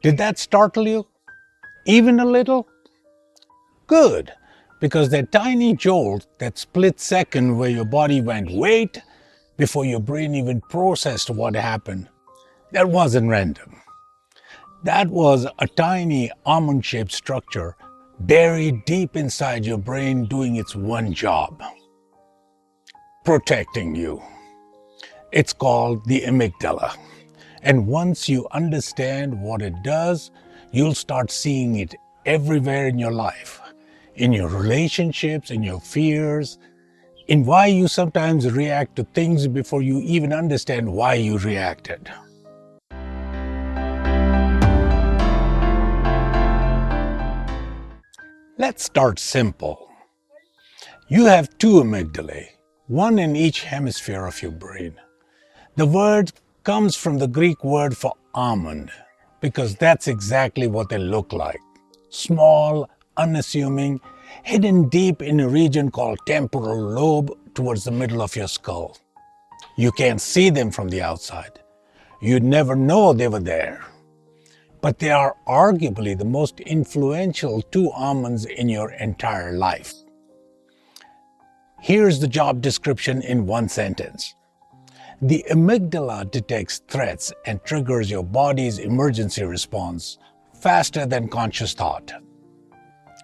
Did that startle you? Even a little? Good, because that tiny jolt, that split second where your body went, wait, before your brain even processed what happened, that wasn't random. That was a tiny almond-shaped structure buried deep inside your brain doing its one job, protecting you. It's called the amygdala. And once you understand what it does, you'll start seeing it everywhere in your life, in your relationships, in your fears, in why you sometimes react to things before you even understand why you reacted. Let's start simple. You have two amygdalae, one in each hemisphere of your brain. The word comes from the Greek word for almond, because that's exactly what they look like. Small, unassuming, hidden deep in a region called temporal lobe towards the middle of your skull. You can't see them from the outside. You'd never know they were there. But they are arguably the most influential two almonds in your entire life. Here's the job description in one sentence. The amygdala detects threats and triggers your body's emergency response faster than conscious thought.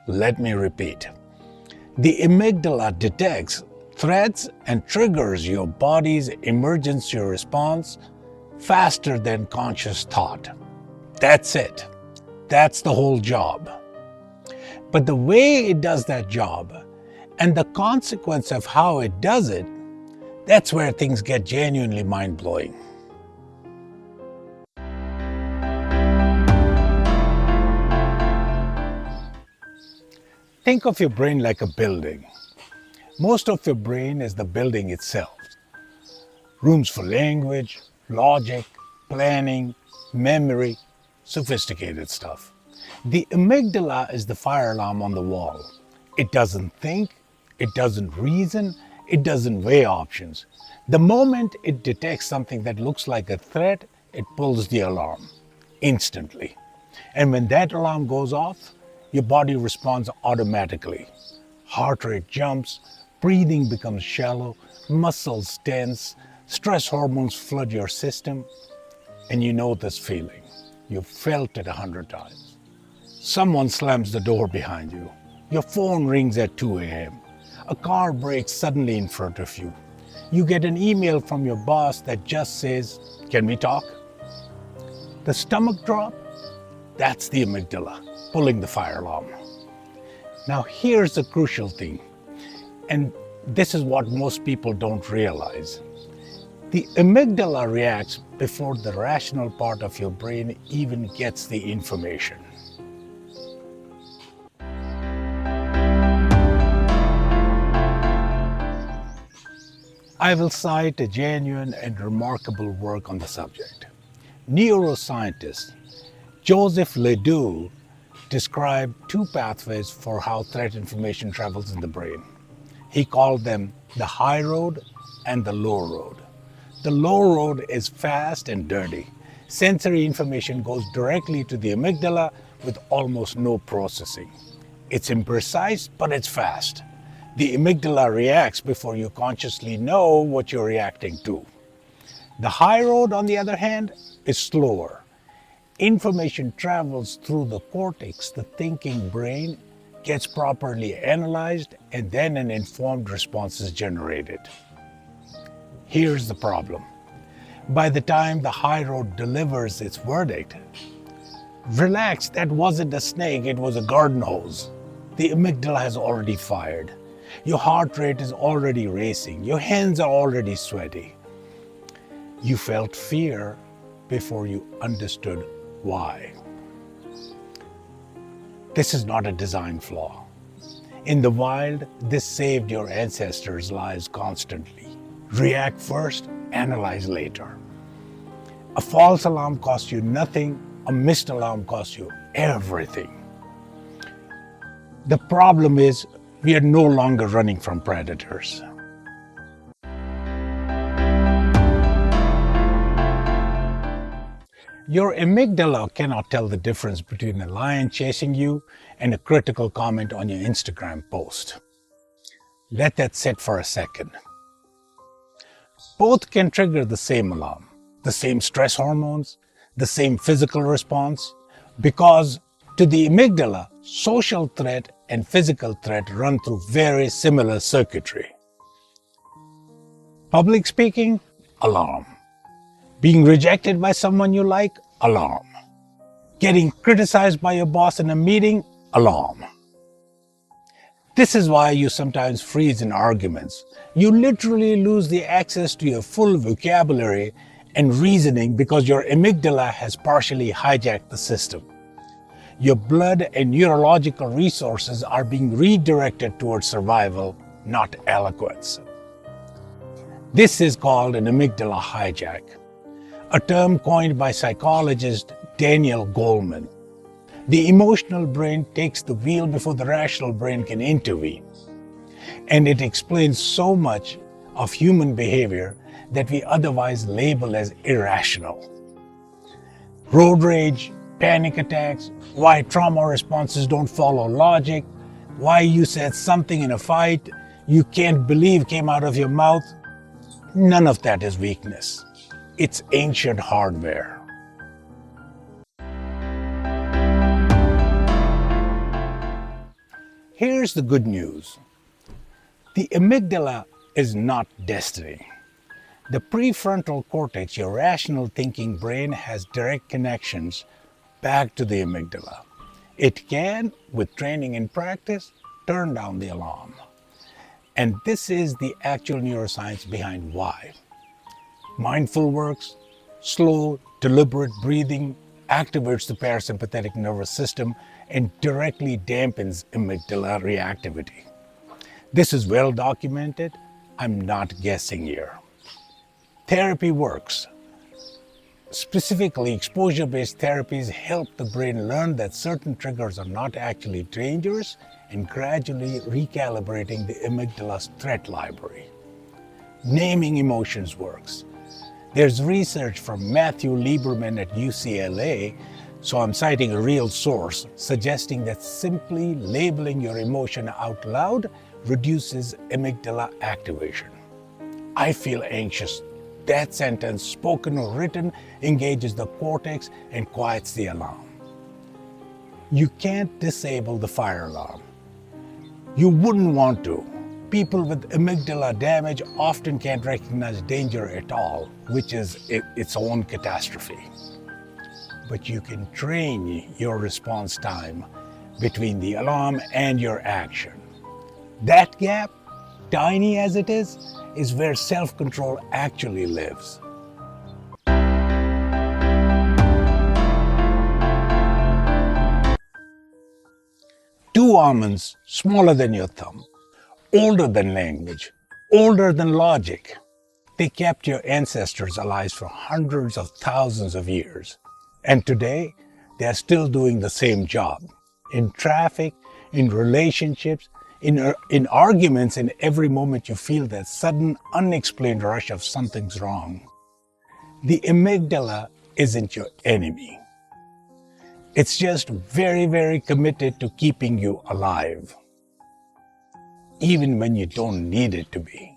Let me repeat. The amygdala detects threats and triggers your body's emergency response faster than conscious thought. That's it. That's the whole job. But the way it does that job and the consequence of how it does it, that's where things get genuinely mind-blowing. Think of your brain like a building. Most of your brain is the building itself. Rooms for language, logic, planning, memory, sophisticated stuff. The amygdala is the fire alarm on the wall. It doesn't think, it doesn't reason, it doesn't weigh options. The moment it detects something that looks like a threat, it pulls the alarm instantly. And when that alarm goes off, your body responds automatically. Heart rate jumps, breathing becomes shallow, muscles tense, stress hormones flood your system, and you know this feeling. You've felt it 100 times. Someone slams the door behind you. Your phone rings at 2 a.m. A car brakes suddenly in front of you. You get an email from your boss that just says, "Can we talk?" The stomach drop, that's the amygdala pulling the fire alarm. Now here's the crucial thing, and this is what most people don't realize. The amygdala reacts before the rational part of your brain even gets the information. I will cite a genuine and remarkable work on the subject. Neuroscientist Joseph Ledoux described two pathways for how threat information travels in the brain. He called them the high road and the low road. The low road is fast and dirty. Sensory information goes directly to the amygdala with almost no processing. It's imprecise, but it's fast. The amygdala reacts before you consciously know what you're reacting to. The high road, on the other hand, is slower. Information travels through the cortex, the thinking brain, gets properly analyzed, and then an informed response is generated. Here's the problem. By the time the high road delivers its verdict, relax, that wasn't a snake, it was a garden hose. The amygdala has already fired. Your heart rate is already racing. Your hands are already sweaty. You felt fear before you understood why. This is not a design flaw. In the wild, this saved your ancestors' lives constantly. React first, analyze later. A false alarm costs you nothing, a missed alarm costs you everything. The problem is, we are no longer running from predators. Your amygdala cannot tell the difference between a lion chasing you and a critical comment on your Instagram post. Let that sit for a second. Both can trigger the same alarm, the same stress hormones, the same physical response, because to the amygdala, social threat and physical threat run through very similar circuitry. Public speaking, alarm. Being rejected by someone you like, alarm. Getting criticized by your boss in a meeting, alarm. This is why you sometimes freeze in arguments. You literally lose the access to your full vocabulary and reasoning because your amygdala has partially hijacked the system. Your blood and neurological resources are being redirected towards survival, not eloquence. This is called an amygdala hijack, a term coined by psychologist Daniel Goleman. The emotional brain takes the wheel before the rational brain can intervene. And it explains so much of human behavior that we otherwise label as irrational. Road rage, panic attacks, why trauma responses don't follow logic, why you said something in a fight you can't believe came out of your mouth. None of that is weakness. It's ancient hardware. Here's the good news. The amygdala is not destiny. The prefrontal cortex, your rational thinking brain, has direct connections back to the amygdala. It can, with training and practice, turn down the alarm. And this is the actual neuroscience behind why. Mindful works, slow, deliberate breathing activates the parasympathetic nervous system and directly dampens amygdala reactivity. This is well documented. I'm not guessing here. Therapy works. Specifically, exposure-based therapies help the brain learn that certain triggers are not actually dangerous and gradually recalibrating the amygdala's threat library. Naming emotions works. There's research from Matthew Lieberman at UCLA, so I'm citing a real source, suggesting that simply labeling your emotion out loud reduces amygdala activation. I feel anxious. That sentence, spoken or written, engages the cortex and quiets the alarm. You can't disable the fire alarm. You wouldn't want to. People with amygdala damage often can't recognize danger at all, which is its own catastrophe. But you can train your response time between the alarm and your action. That gap, tiny as it is where self-control actually lives. Two almonds smaller than your thumb, older than language, older than logic. They kept your ancestors alive for hundreds of thousands of years. And today, they are still doing the same job. In traffic, in relationships, in arguments, in every moment you feel that sudden, unexplained rush of something's wrong. The amygdala isn't your enemy. It's just very, very committed to keeping you alive, even when you don't need it to be.